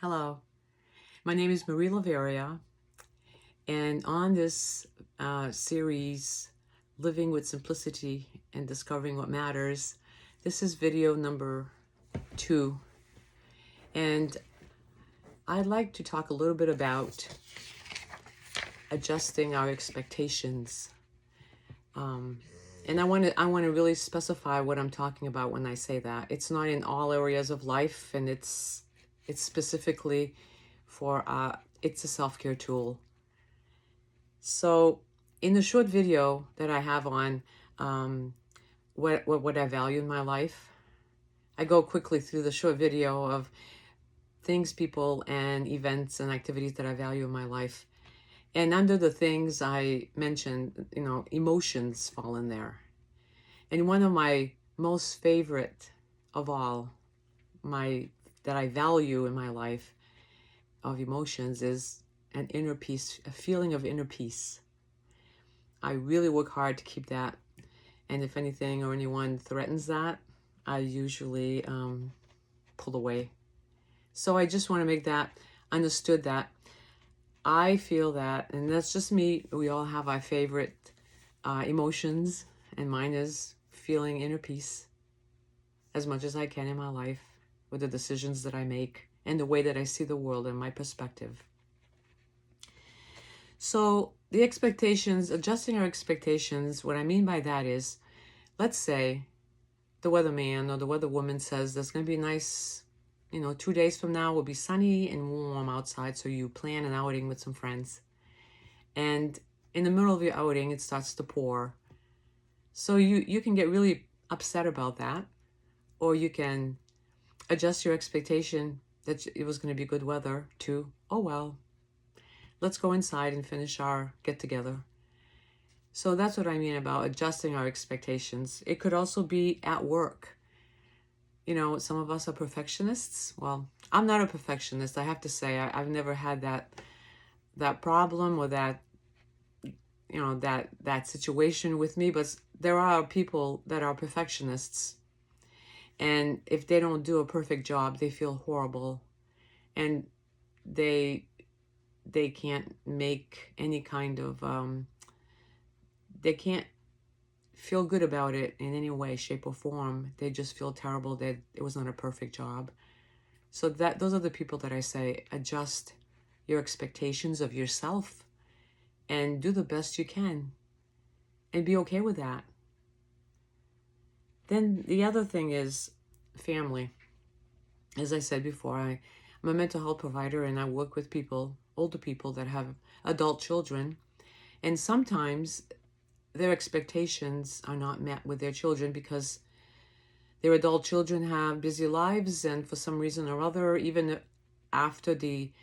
Hello, my name is Marie Laveria, and on this series, Living with Simplicity and Discovering What Matters, this is video number 2. And I'd like to talk a little bit about adjusting our expectations. And I want to really specify what I'm talking about when I say that. It's not in all areas of life, and it's specifically for it's a self-care tool. So in the short video that I have on what I value in my life, I go quickly through the short video of things, people, and events and activities that I value in my life. And under the things I mentioned, emotions fall in there. And one of my most favorite of all, that I value in my life of emotions is an inner peace, a feeling of inner peace. I really work hard to keep that. And if anything or anyone threatens that, I usually pull away. So I just want to make that understood that I feel that, and that's just me, we all have our favorite emotions, and mine is feeling inner peace as much as I can in my life with the decisions that I make and the way that I see the world and my perspective. So the expectations, adjusting our expectations, what I mean by that is, let's say the weatherman or the weatherwoman says there's going to be nice, 2 days from now will be sunny and warm outside. So you plan an outing with some friends. And in the middle of your outing, it starts to pour. So you can get really upset about that. Or you can adjust your expectation that it was going to be good weather to, oh, well, let's go inside and finish our get together. So that's what I mean about adjusting our expectations. It could also be at work. Some of us are perfectionists. Well, I'm not a perfectionist. I have to say, I've never had that problem or that situation with me. But there are people that are perfectionists, and if they don't do a perfect job, they feel horrible, and they can't make any kind of they can't feel good about it in any way, shape, or form. They just feel terrible that it was not a perfect job. So those are the people that I say, adjust your expectations of yourself and do the best you can and be okay with that. Then the other thing is family. As I said before, I'm a mental health provider, and I work with people, older people that have adult children, and sometimes their expectations are not met with their children because their adult children have busy lives, and for some reason or other, even after the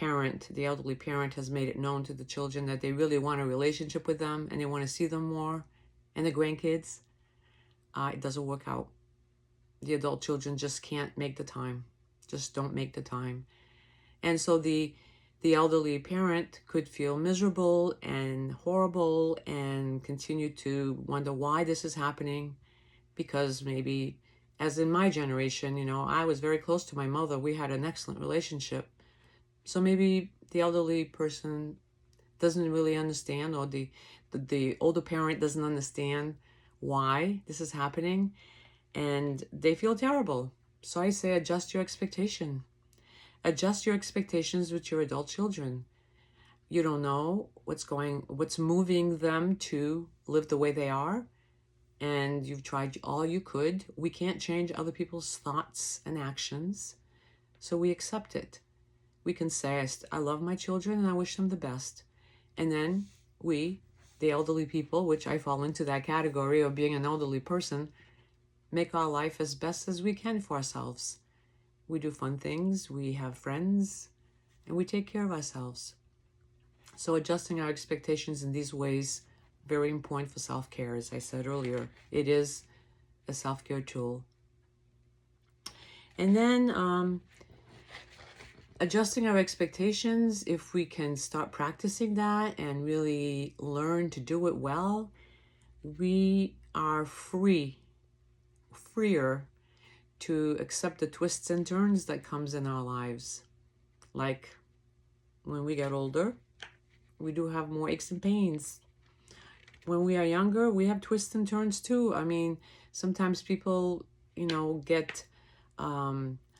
elderly parent has made it known to the children that they really want a relationship with them and they want to see them more, and the grandkids, it doesn't work out. The adult children just can't make the time, just don't make the time. And so the elderly parent could feel miserable and horrible and continue to wonder why this is happening, because maybe, as in my generation, I was very close to my mother. We had an excellent relationship. So maybe the elderly person doesn't really understand, or the older parent doesn't understand why this is happening, and they feel terrible. So I say, adjust your expectation. Adjust your expectations with your adult children. You don't know what's moving them to live the way they are, and you've tried all you could. We can't change other people's thoughts and actions, so we accept it. We can say, I love my children and I wish them the best. And then we, the elderly people, which I fall into that category of being an elderly person, make our life as best as we can for ourselves. We do fun things, we have friends, and we take care of ourselves. So adjusting our expectations in these ways, very important for self-care. As I said earlier, it is a self-care tool. And then adjusting our expectations, if we can start practicing that and really learn to do it well, we are freer to accept the twists and turns that comes in our lives. Like when we get older, we do have more aches and pains. When we are younger, we have twists and turns too. I mean, sometimes people, get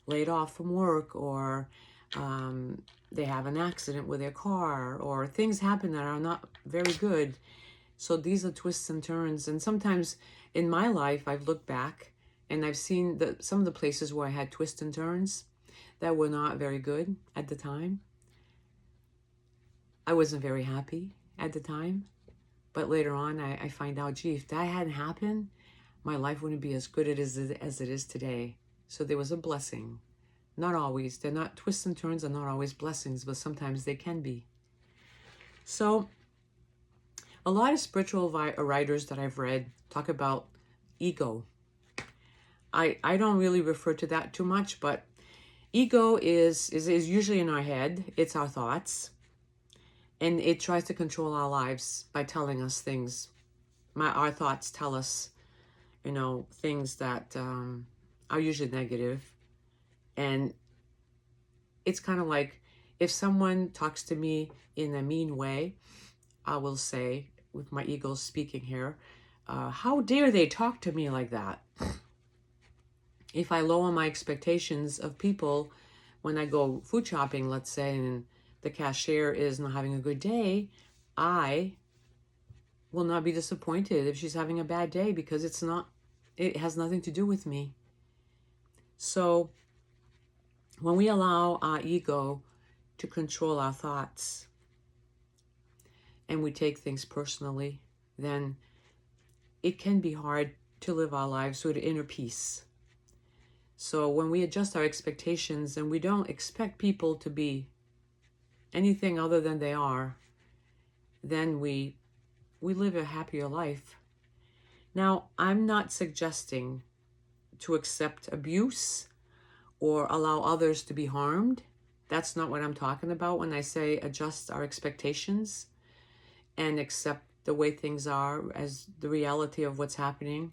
laid off from work, or they have an accident with their car, or things happen that are not very good. So these are twists and turns. And sometimes in my life, I've looked back and I've seen some of the places where I had twists and turns that were not very good at the time. I wasn't very happy at the time. But later on, I find out, gee, if that hadn't happened, my life wouldn't be as good as it is today. So there was a blessing. Not always. They're not, twists and turns are not always blessings, but sometimes they can be. So a lot of spiritual writers that I've read talk about ego. I don't really refer to that too much, but ego is usually in our head. It's our thoughts. And it tries to control our lives by telling us things. Our thoughts tell us, things that are usually negative. And it's kind of like if someone talks to me in a mean way, I will say, with my ego speaking here, how dare they talk to me like that? If I lower my expectations of people when I go food shopping, let's say, and the cashier is not having a good day, I will not be disappointed if she's having a bad day, because it has nothing to do with me. So when we allow our ego to control our thoughts and we take things personally, then it can be hard to live our lives with inner peace. So when we adjust our expectations and we don't expect people to be anything other than they are, then we live a happier life. Now, I'm not suggesting to accept abuse or allow others to be harmed. That's not what I'm talking about when I say adjust our expectations and accept the way things are as the reality of what's happening.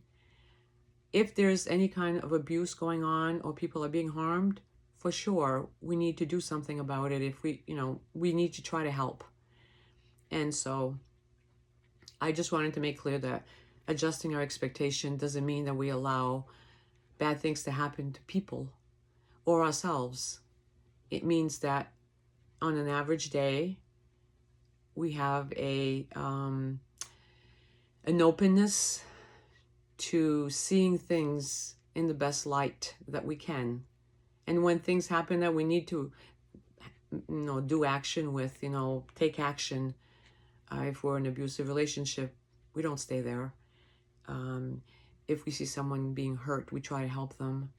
If there's any kind of abuse going on or people are being harmed, for sure, we need to do something about it. If we need to try to help. And so I just wanted to make clear that adjusting our expectation doesn't mean that we allow bad things to happen to people or ourselves. It means that on an average day, we have an openness to seeing things in the best light that we can. And when things happen that we need to, do action with, take action. If we're in an abusive relationship, we don't stay there. If we see someone being hurt, we try to help them.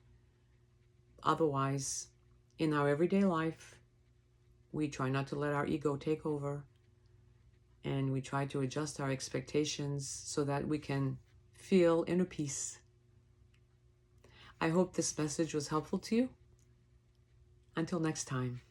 Otherwise, in our everyday life, we try not to let our ego take over. And we try to adjust our expectations so that we can feel inner peace. I hope this message was helpful to you. Until next time.